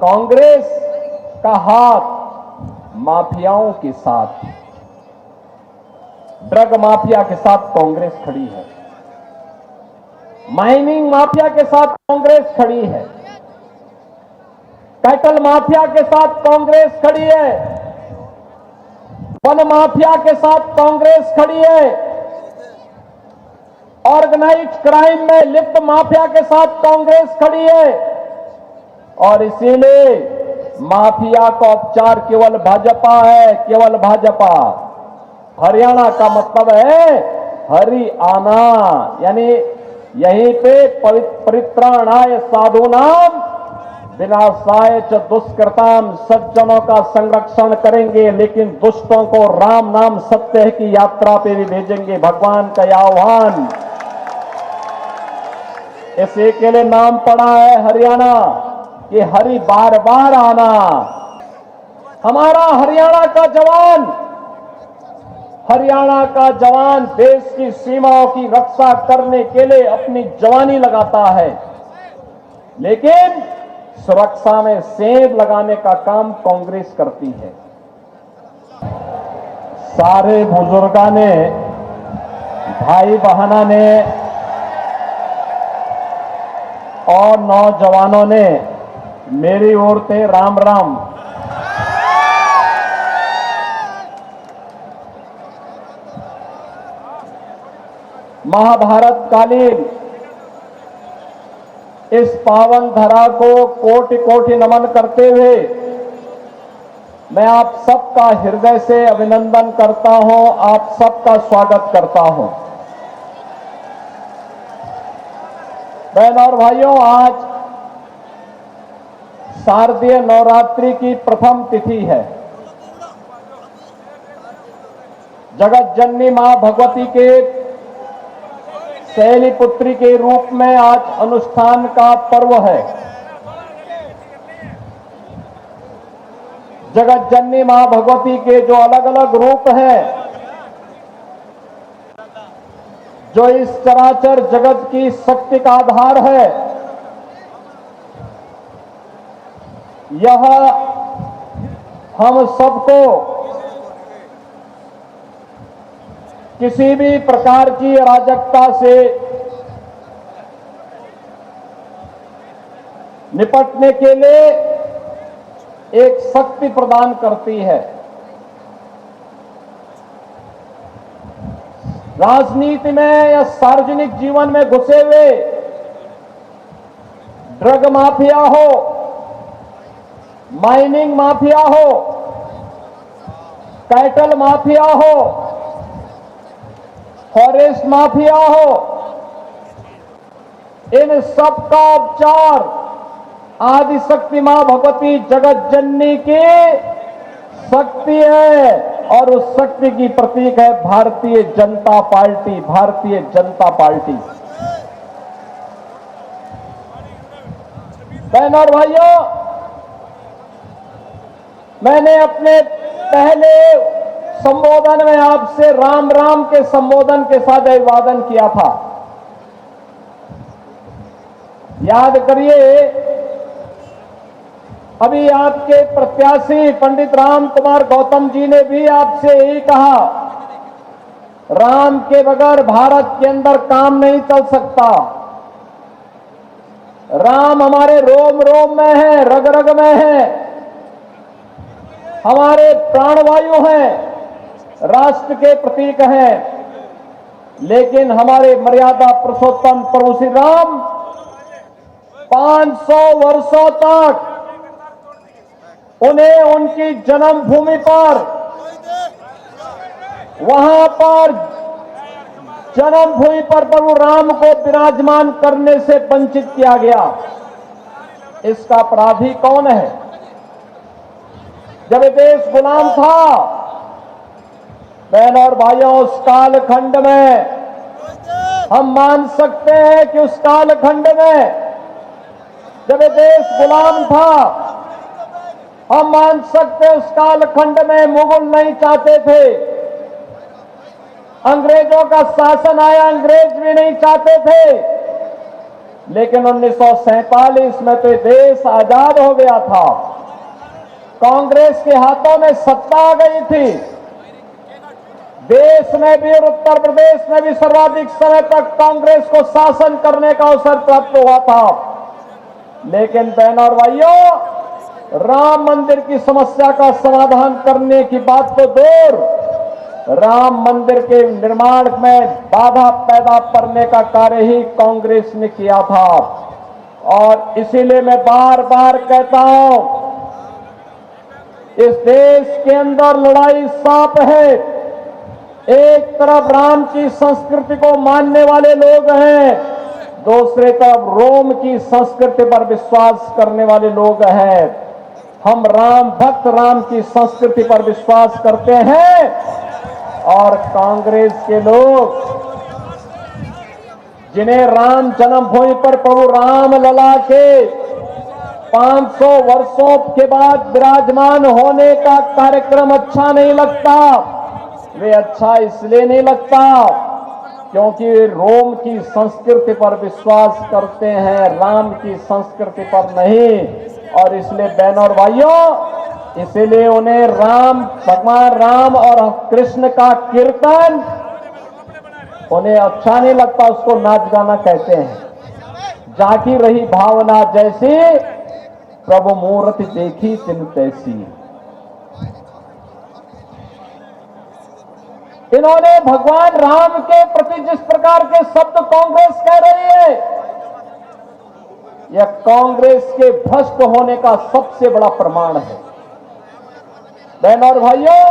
कांग्रेस का हाथ माफियाओं के साथ, ड्रग माफिया के साथ कांग्रेस खड़ी है, माइनिंग माफिया के साथ कांग्रेस खड़ी है, कैटल माफिया के साथ कांग्रेस खड़ी है, वन माफिया के साथ कांग्रेस खड़ी है, ऑर्गेनाइज्ड क्राइम में लिप्त माफिया के साथ कांग्रेस खड़ी है। और इसीलिए माफिया का उपचार केवल भाजपा है, केवल भाजपा। हरियाणा का मतलब है हरियाणा, यानी यहीं पे परित्राणाय साधूनाम विनाशाय च दुष्कृताम, सज्जनों का संरक्षण करेंगे लेकिन दुष्टों को राम नाम सत्य की यात्रा पे भी भेजेंगे। भगवान का आह्वान, इसी के लिए नाम पड़ा है हरियाणा, कि हरि बार बार आना। हमारा हरियाणा का जवान देश की सीमाओं की रक्षा करने के लिए अपनी जवानी लगाता है, लेकिन सुरक्षा में सेंध लगाने का काम कांग्रेस करती है। सारे बुजुर्गों ने, भाई बहना ने और नौजवानों ने मेरी ओर से राम राम। महाभारत कालीन इस पावन धरा को कोटि कोटि नमन करते हुए मैं आप सबका हृदय से अभिनंदन करता हूं, आप सबका स्वागत करता हूं। बहन और भाइयों, आज शारदीय नवरात्रि की प्रथम तिथि है। जगत जननी मां भगवती के शैली पुत्री के रूप में आज अनुष्ठान का पर्व है। जगत जननी मां भगवती के जो अलग अलग रूप हैं, जो इस चराचर जगत की शक्ति का आधार है, यह हम सबको किसी भी प्रकार की अराजकता से निपटने के लिए एक शक्ति प्रदान करती है। राजनीति में या सार्वजनिक जीवन में घुसे हुए ड्रग माफिया हो, माइनिंग माफिया हो, कैटल माफिया हो, फॉरेस्ट माफिया हो, इन सब का उपचार आदि शक्ति मां भगवती जगत जननी की शक्ति है, और उस शक्ति की प्रतीक है भारतीय जनता पार्टी। भारतीय जनता पार्टी। बहनों और भाइयों, मैंने अपने पहले संबोधन में आपसे राम राम के संबोधन के साथ अभिवादन किया था। याद करिए, अभी आपके प्रत्याशी पंडित राम कुमार गौतम जी ने भी आपसे यही कहा, राम के बगैर भारत के अंदर काम नहीं चल सकता। राम हमारे रोम रोम में है, रग रग में है, हमारे प्राणवायु हैं, राष्ट्र के प्रतीक हैं। लेकिन हमारे मर्यादा पुरुषोत्तम प्रभु श्री राम 500 वर्षों तक उन्हें उनकी जन्मभूमि पर, वहां पर जन्मभूमि पर प्रभु राम को विराजमान करने से वंचित किया गया। इसका अपराधी कौन है? जब देश गुलाम था, बहनों और भाइयों, उस कालखंड में हम मान सकते हैं कि उस कालखंड में जब देश गुलाम था, हम मान सकते हैं उस कालखंड में मुगल नहीं चाहते थे, अंग्रेजों का शासन आया, अंग्रेज भी नहीं चाहते थे, लेकिन 1947 में तो देश आजाद हो गया था, कांग्रेस के हाथों में सत्ता आ गई थी, देश में भी और उत्तर प्रदेश में भी सर्वाधिक समय तक कांग्रेस को शासन करने का अवसर प्राप्त हुआ था। लेकिन बहनों और भाइयों, राम मंदिर की समस्या का समाधान करने की बात तो दूर, राम मंदिर के निर्माण में बाधा पैदा करने का कार्य ही कांग्रेस ने किया था। और इसीलिए मैं बार बार कहता हूं, इस देश के अंदर लड़ाई सांप है। एक तरफ राम की संस्कृति को मानने वाले लोग हैं, दूसरी तरफ रोम की संस्कृति पर विश्वास करने वाले लोग हैं। हम राम भक्त राम की संस्कृति पर विश्वास करते हैं और कांग्रेस के लोग जिन्हें राम जन्मभूमि पर प्रभु राम लला के 500 वर्षों के बाद विराजमान होने का कार्यक्रम अच्छा नहीं लगता, वे अच्छा इसलिए नहीं लगता क्योंकि वे रोम की संस्कृति पर विश्वास करते हैं, राम की संस्कृति पर नहीं। और इसलिए बहनों और भाइयों, इसीलिए उन्हें भगवान राम और कृष्ण का कीर्तन उन्हें अच्छा नहीं लगता, उसको नाच गाना कहते हैं। जाकी रही भावना जैसी, प्रभु मूर्ति देखी तिन तैसी। इन्होंने भगवान राम के प्रति जिस प्रकार के शब्द कांग्रेस कह रही है, यह कांग्रेस के भ्रष्ट होने का सबसे बड़ा प्रमाण है। बहनों और भाइयों,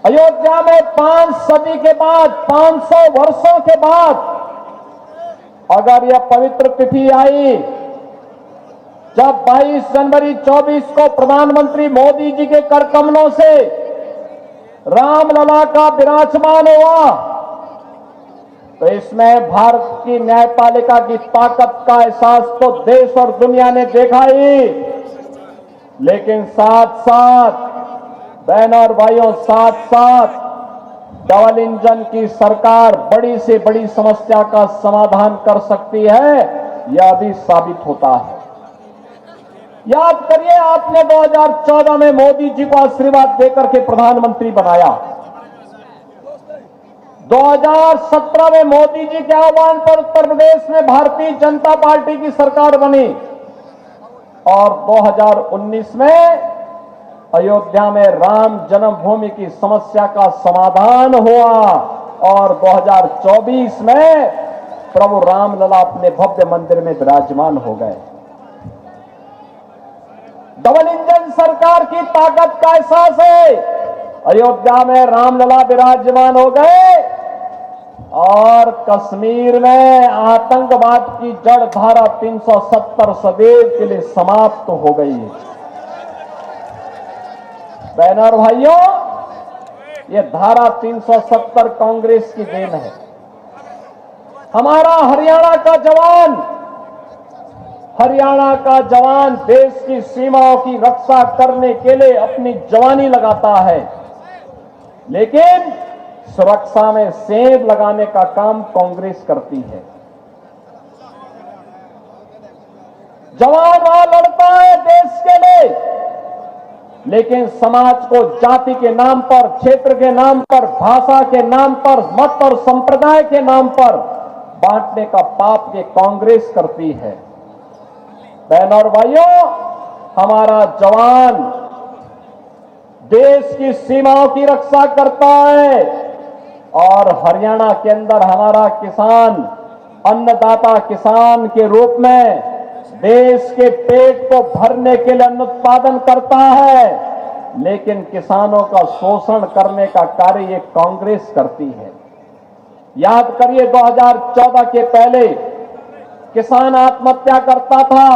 अयोध्या में 5 सदी के बाद, 500 वर्षों के बाद अगर यह पवित्र तिथि आई, जब 22 जनवरी 24 को प्रधानमंत्री मोदी जी के कर कमलों से रामलला का विराजमान हुआ, तो इसमें भारत की न्यायपालिका की ताकत का एहसास तो देश और दुनिया ने देखा ही, लेकिन साथ साथ बहनों और भाइयों, साथ साथ डबल इंजन की सरकार बड़ी से बड़ी समस्या का समाधान कर सकती है, यह भी साबित होता है। याद करिए, आपने 2014 में मोदी जी को आशीर्वाद देकर के प्रधानमंत्री बनाया, 2017 में मोदी जी के आह्वान पर उत्तर प्रदेश में भारतीय जनता पार्टी की सरकार बनी और 2019 में अयोध्या में राम जन्मभूमि की समस्या का समाधान हुआ और 2024 में प्रभु रामलला अपने भव्य मंदिर में विराजमान हो गए। डबल इंजन सरकार की ताकत का एहसास है। अयोध्या में रामलला विराजमान हो गए और कश्मीर में आतंकवाद की जड़ धारा 370 सदैव के लिए समाप्त हो गई है। बहनों और भाइयों, ये धारा 370 कांग्रेस की देन है। हमारा हरियाणा का जवान देश की सीमाओं की रक्षा करने के लिए अपनी जवानी लगाता है, लेकिन सुरक्षा में सेंध लगाने का काम कांग्रेस करती है। जवान वहां लड़ता है देश के लिए, लेकिन समाज को जाति के नाम पर, क्षेत्र के नाम पर, भाषा के नाम पर, मत और संप्रदाय के नाम पर बांटने का पाप ये कांग्रेस करती है। बहनों और भाइयों, हमारा जवान देश की सीमाओं की रक्षा करता है और हरियाणा के अंदर हमारा किसान, अन्नदाता किसान के रूप में देश के पेट को भरने के लिए अन्न उत्पादन करता है, लेकिन किसानों का शोषण करने का कार्य ये कांग्रेस करती है। याद करिए, 2014 के पहले किसान आत्महत्या करता था,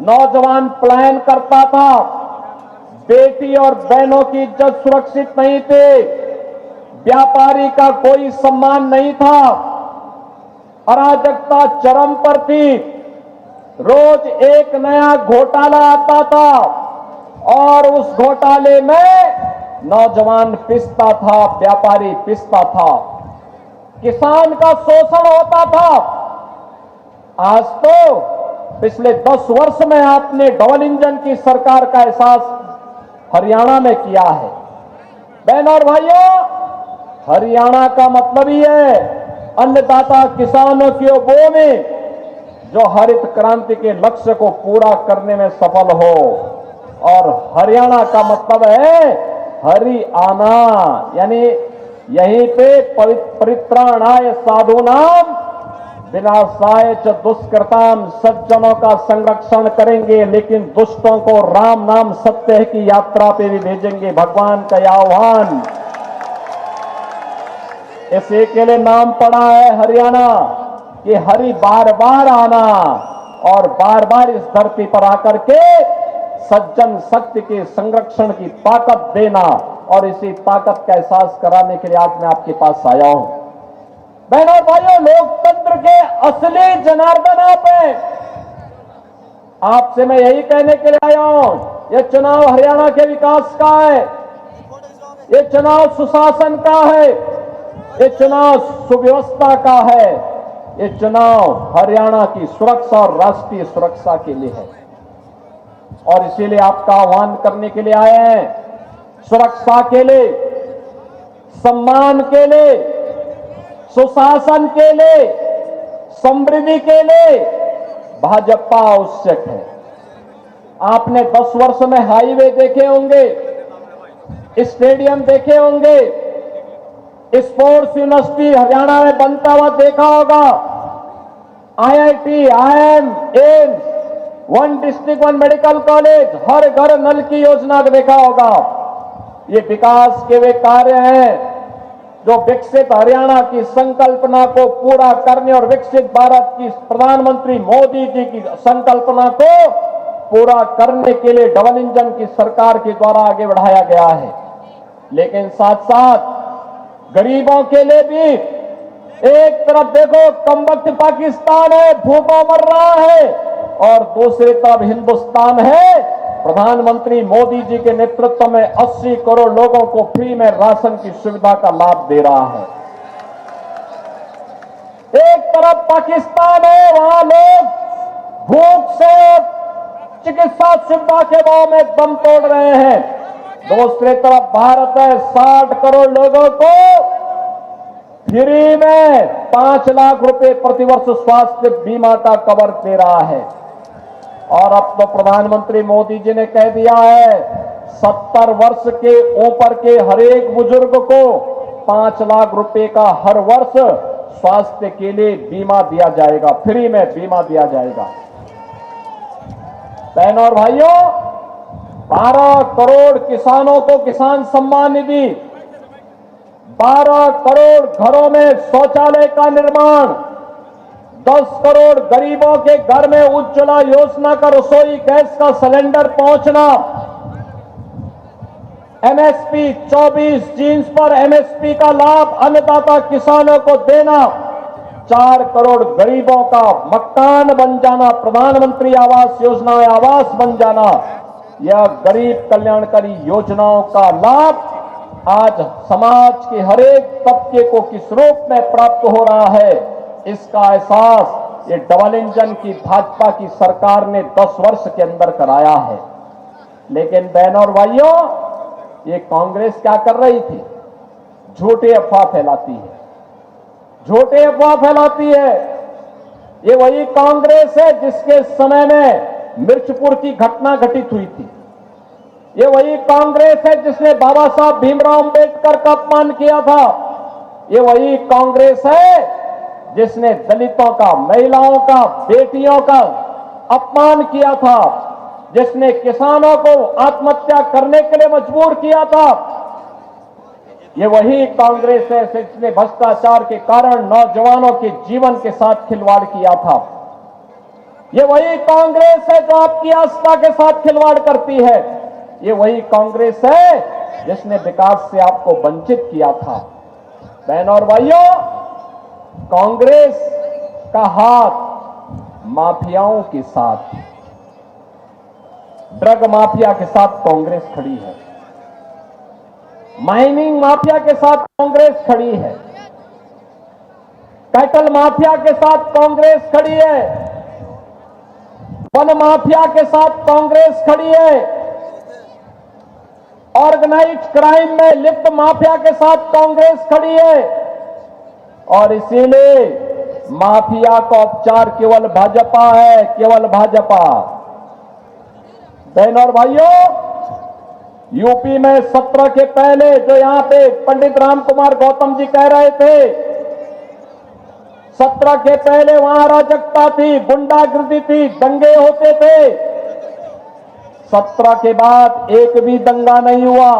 नौजवान पलायन करता था, बेटी और बहनों की इज्जत सुरक्षित नहीं थी, व्यापारी का कोई सम्मान नहीं था, अराजकता चरम पर थी, रोज एक नया घोटाला आता था और उस घोटाले में नौजवान पिसता था, व्यापारी पिसता था, किसान का शोषण होता था। आज तो पिछले 10 वर्ष में आपने डबल इंजन की सरकार का एहसास हरियाणा में किया है। बहनों और भाइयों, हरियाणा का मतलब ही है अन्नदाता किसानों की वो में जो हरित क्रांति के लक्ष्य को पूरा करने में सफल हो। और हरियाणा का मतलब है हरियाणा, यानी यहीं पे परित्राणाय साधूनाम विनाशाय च दुष्कृताम, सज्जनों का संरक्षण करेंगे लेकिन दुष्टों को राम नाम सत्य की यात्रा पे भी भेजेंगे। भगवान का आह्वान, इसी के लिए नाम पड़ा है हरियाणा कि हरि बार बार आना और बार बार इस धरती पर आकर के सज्जन शक्ति के संरक्षण की ताकत देना, और इसी ताकत का एहसास कराने के लिए आज मैं आपके पास आया हूं। बहनों और भाइयों, लोकतंत्र के असली जनार्दन आप हैं। आपसे मैं यही कहने के लिए आया हूं, यह चुनाव हरियाणा के विकास का है, यह चुनाव सुशासन का है, ये चुनाव सुव्यवस्था का है, ये चुनाव हरियाणा की सुरक्षा और राष्ट्रीय सुरक्षा के लिए है। और इसीलिए आपका आह्वान करने के लिए आए हैं, सुरक्षा के लिए, सम्मान के लिए, सुशासन के लिए, समृद्धि के लिए भाजपा आवश्यक है। आपने 10 वर्ष में हाईवे देखे होंगे, स्टेडियम देखे होंगे, स्पोर्ट्स यूनिवर्सिटी हरियाणा में बनता हुआ देखा होगा, IIT, IIM, AIIMS, 1 district 1 medical college, हर घर नल की योजना देखा होगा। ये विकास के वे कार्य हैं जो विकसित हरियाणा की संकल्पना को पूरा करने और विकसित भारत की प्रधानमंत्री मोदी जी की संकल्पना को पूरा करने के लिए डबल इंजन की सरकार के द्वारा आगे बढ़ाया गया है। लेकिन साथ साथ गरीबों के लिए भी, एक तरफ देखो कमबख्त पाकिस्तान है, भूखा मर रहा है, और दूसरी तरफ हिंदुस्तान है, प्रधानमंत्री मोदी जी के नेतृत्व में 80 करोड़ लोगों को फ्री में राशन की सुविधा का लाभ दे रहा है। एक तरफ पाकिस्तान है, वहां लोग भूख से चिकित्सा सुविधा के भाव में दम तोड़ रहे हैं। दूसरी तरफ भारत है, 60 करोड़ लोगों को फ्री में 5 लाख रुपए प्रतिवर्ष स्वास्थ्य बीमा का कवर दे रहा है। और अब तो प्रधानमंत्री मोदी जी ने कह दिया है 70 वर्ष के ऊपर के हर एक बुजुर्ग को 5 लाख रुपए का हर वर्ष स्वास्थ्य के लिए बीमा दिया जाएगा, फ्री में बीमा दिया जाएगा। बहनों और भाइयों, 12 करोड़ किसानों को किसान सम्मान निधि, 12 करोड़ घरों में शौचालय का निर्माण, 10 करोड़ गरीबों के घर में उज्ज्वला योजना का रसोई गैस का सिलेंडर पहुंचना, MSP 24 जींस पर MSP का लाभ अन्नदाता किसानों को देना, 4 करोड़ गरीबों का मकान बन जाना, प्रधानमंत्री आवास योजना में आवास बन जाना, यह गरीब कल्याणकारी योजनाओं का लाभ आज समाज के हर एक तबके को किस रूप में प्राप्त हो रहा है, इसका एहसास ये डबल इंजन की भाजपा की सरकार ने 10 वर्ष के अंदर कराया है। लेकिन बहनों और भाइयों, ये कांग्रेस क्या कर रही थी? झूठी अफवाह फैलाती है, झूठी अफवाह फैलाती है। ये वही कांग्रेस है जिसके समय में मिर्चपुर की घटना घटित हुई थी। ये वही कांग्रेस है जिसने बाबा साहब भीमराव अंबेडकर का अपमान किया था। ये वही कांग्रेस है जिसने दलितों का, महिलाओं का, बेटियों का अपमान किया था, जिसने किसानों को आत्महत्या करने के लिए मजबूर किया था। ये वही कांग्रेस है जिसने भ्रष्टाचार के कारण नौजवानों के जीवन के साथ खिलवाड़ किया था। ये वही कांग्रेस है जो आपकी आस्था के साथ खिलवाड़ करती है। ये वही कांग्रेस है जिसने विकास से आपको वंचित किया था। बहनों और भाइयों, कांग्रेस का हाथ माफियाओं के साथ, ड्रग माफिया के साथ कांग्रेस खड़ी है, माइनिंग माफिया के साथ कांग्रेस खड़ी है, कैटल माफिया के साथ कांग्रेस खड़ी है, वन माफिया के साथ कांग्रेस खड़ी है, ऑर्गेनाइज्ड क्राइम में लिप्त माफिया के साथ कांग्रेस खड़ी है, और इसीलिए माफिया का उपचार केवल भाजपा है, केवल भाजपा। बहनों और भाइयों, यूपी में 17 के पहले जो यहां पे पंडित राम कुमार गौतम जी कह रहे थे, 17 के पहले वहां अराजकता थी, गुंडागर्दी थी, दंगे होते थे। 17 के बाद एक भी दंगा नहीं हुआ।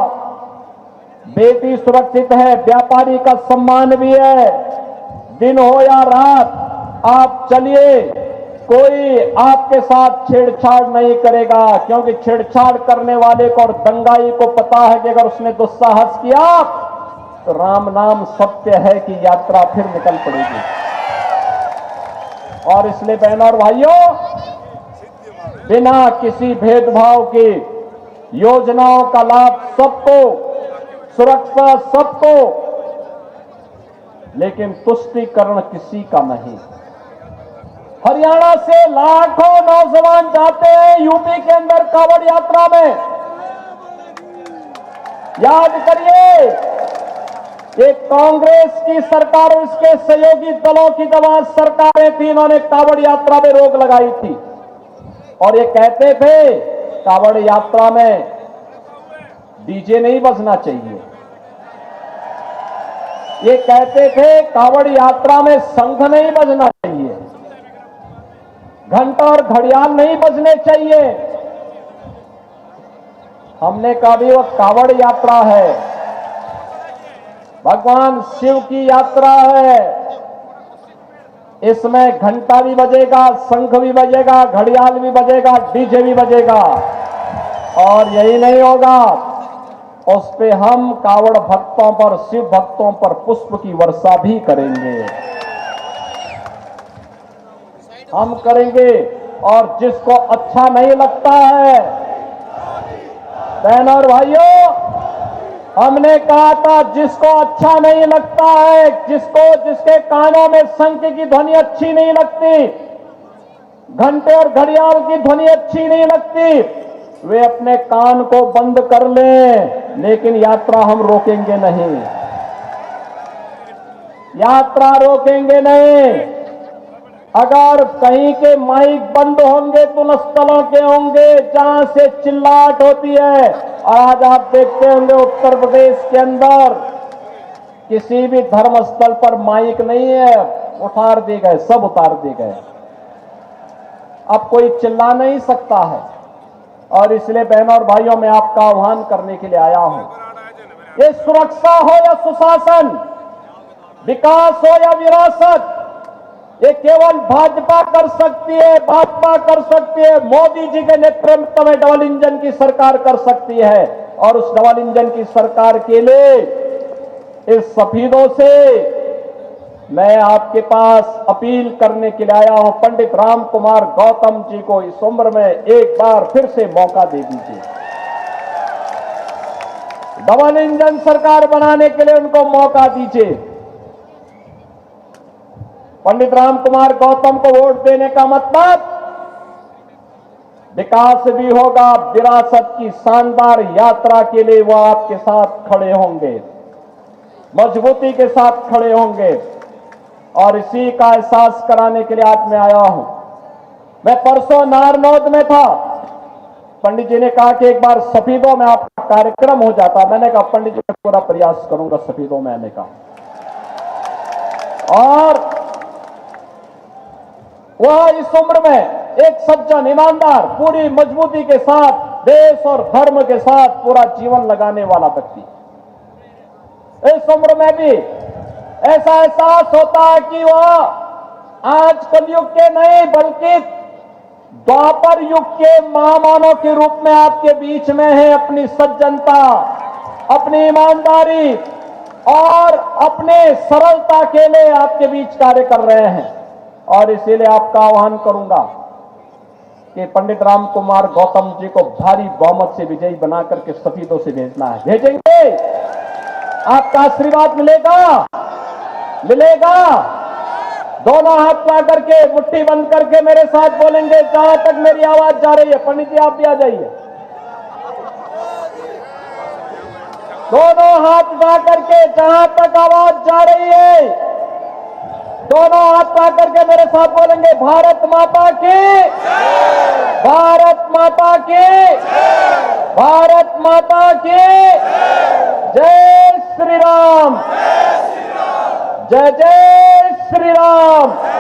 बेटी सुरक्षित है, व्यापारी का सम्मान भी है। दिन हो या रात आप चलिए, कोई आपके साथ छेड़छाड़ नहीं करेगा, क्योंकि छेड़छाड़ करने वाले को और दंगाई को पता है कि अगर उसने दुस्साहस किया तो राम नाम सत्य है कि यात्रा फिर निकल पड़ेगी। और इसलिए बहनों और भाइयों, बिना किसी भेदभाव के योजनाओं का लाभ सबको, सुरक्षा सबको, लेकिन तुष्टीकरण किसी का नहीं। हरियाणा से लाखों नौजवान जाते हैं यूपी के अंदर कांवड़ यात्रा में। याद करिए, ये कांग्रेस की सरकार और इसके सहयोगी दलों की जब सरकारें थी, इन्होंने कांवड़ यात्रा में रोक लगाई थी और ये कहते थे कांवड़ यात्रा में डीजे नहीं बजना चाहिए। ये कहते थे कांवड़ यात्रा में शंख नहीं बजना चाहिए, घंटा और घड़ियाल नहीं बजने चाहिए। हमने कहा भी वो कांवड़ यात्रा है, भगवान शिव की यात्रा है, इसमें घंटा भी बजेगा, शंख भी बजेगा, घड़ियाल भी बजेगा, डीजे भी बजेगा। और यही नहीं होगा, उस पे हम कांवड़ भक्तों पर, शिव भक्तों पर पुष्प की वर्षा भी करेंगे, हम करेंगे। और जिसको अच्छा नहीं लगता है, बहनों और भाइयों, हमने कहा था जिसको अच्छा नहीं लगता है, जिसके कानों में शंख की ध्वनि अच्छी नहीं लगती, घंटे और घड़ियाल की ध्वनि अच्छी नहीं लगती, वे अपने कान को बंद कर लें, लेकिन यात्रा हम रोकेंगे नहीं, यात्रा रोकेंगे नहीं। अगर कहीं के माइक बंद होंगे तो उन स्थलों के होंगे जहां से चिल्लाहट होती है। और आज आप देखते होंगे उत्तर प्रदेश के अंदर किसी भी धर्म स्थल पर माइक नहीं है, उतार दिए गए, सब उतार दिए गए, अब कोई चिल्ला नहीं सकता है। और इसलिए बहनों और भाइयों, मैं आपका आह्वान करने के लिए आया हूं, ये सुरक्षा हो या सुशासन, विकास हो या विरासत, ये केवल भाजपा कर सकती है, भाजपा कर सकती है, मोदी जी के नेतृत्व में डबल इंजन की सरकार कर सकती है। और उस डबल इंजन की सरकार के लिए इस सफीदों से मैं आपके पास अपील करने के लिए आया हूं, पंडित राम कुमार गौतम जी को इस उम्र में एक बार फिर से मौका दे दीजिए, डबल इंजन सरकार बनाने के लिए उनको मौका दीजिए। पंडित राम कुमार गौतम को वोट देने का मतलब विकास भी होगा, विरासत की शानदार यात्रा के लिए वो आपके साथ खड़े होंगे, मजबूती के साथ खड़े होंगे। और इसी का एहसास कराने के लिए आज मैं आया हूं। मैं परसों नारनौद में था, पंडित जी ने कहा कि एक बार सफीदों में आपका कार्यक्रम हो जाता। मैंने कहा पंडित जी, मैं पूरा प्रयास करूंगा सफीदों में आने का। और वह इस उम्र में एक सज्जन, ईमानदार, पूरी मजबूती के साथ देश और धर्म के साथ पूरा जीवन लगाने वाला व्यक्ति, इस उम्र में भी ऐसा एहसास होता है कि वह आज कलयुग के नहीं बल्कि द्वापर युग के महामानव के रूप में आपके बीच में है। अपनी सज्जनता, अपनी ईमानदारी और अपने सरलता के लिए आपके बीच कार्य कर रहे हैं। और इसीलिए आपका आह्वान करूंगा कि पंडित राम कुमार गौतम जी को भारी बहुमत से विजयी बना करके सफीदों से भेजना है। भेजेंगे, आपका आशीर्वाद मिलेगा, मिलेगा। दोनों हाथ पा करके मुट्ठी बंद करके मेरे साथ बोलेंगे जहां तक मेरी आवाज जा रही है। पंडित जी आप भी आ जाइए। दोनों हाथ उठा करके जहां तक आवाज जा रही है, दोनों हाथ उठा करके मेरे साथ बोलेंगे भारत माता की, भारत माता की, भारत माता की जय श्री राम, जय जय श्री राम।